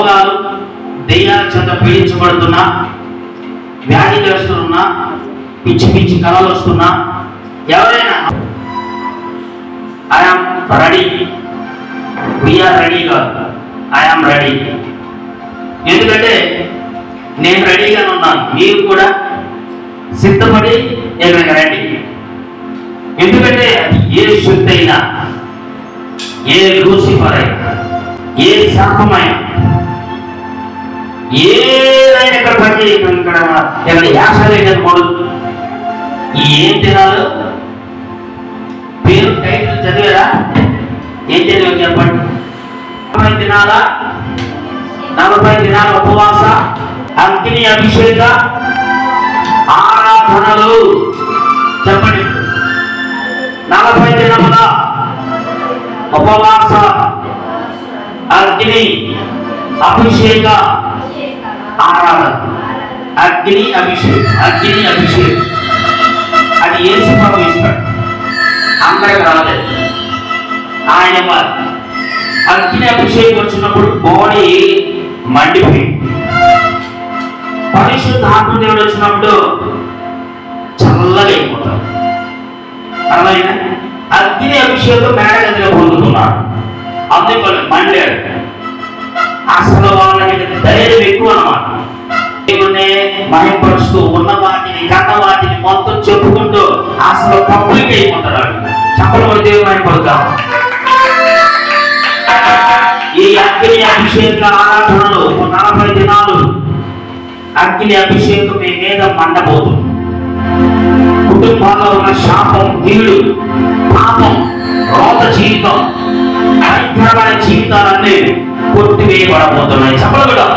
రోగాలు దెయ్యాల చేత పీడించబడుతున్నా, వ్యాధిగ్రస్తులున్నా, పిచ్చి పిచ్చి కళలు వస్తున్నా, ఎవరైనా ఐఆమ్ రెడీ, వీఆర్ రెడీ కాదు, ఐఆమ్ రెడీ. ఎందుకంటే నేను రెడీగానే ఉన్నాను, మీరు కూడా సిద్ధపడి ఎక్కడికి రండి. ఎందుకంటే ఏ శక్తి అయినా, ఏ లూసిఫర్ అయినా, ఏ శాపమైనా, ఏదైనా ఇక్కడ పని ఇక్కడ యాసలేదు మూడు ఏం తినాలో పేరు టైటిల్ చదివారా? ఏం చదివా చెప్పండి. 40 దినాల 40 దినాల ఉపవాస, అగ్ని అభిషేక ఆరాధనలు. చెప్పండి. 40 దినముల ఉపవాస, అగ్ని అభిషేక ఆరాధన. అగ్ని అభిషేకం, అగ్ని అభిషేకం అది యేసు ప్రభు ఇస్తాడు, అందరికి రాలేదు. ఆయన అగ్ని అభిషేకం వచ్చినప్పుడు బాడీ మండిపోయింది. పరిశుద్ధ ఆత్మదేవుడు వచ్చినప్పుడు చల్లగా అయిపోతాడు. అర్థమైనా? అగ్ని అభిషేకం మేడగదిలో పొందుతున్నాడు, అందుకని మండాడు. అసలు వాళ్ళకి ధైర్యం ఎక్కువ అన్నమాట. దేవుణ్ణి మహింపరుస్తూ ఉన్న వాటిని కన్న వాటిని మొత్తం చెప్పుకుంటూ అసలు పబ్లిక్ అయిపోతాడు. చెప్పలు దేవుడు మహింపరుద్దాం. ఈ అగ్ని అభిషేక ఆరాధనలు 40 దినాలు అగ్ని అభిషేకం మీ మీద మండబోతుంది. కుటుంబాల్లో ఉన్న శాపం, కీడు, పాపం, రోత జీవితం, భయంకరమైన జీవితాలన్నీ కొట్టివేయబడబోతున్నాయి. చెప్పలు కూడా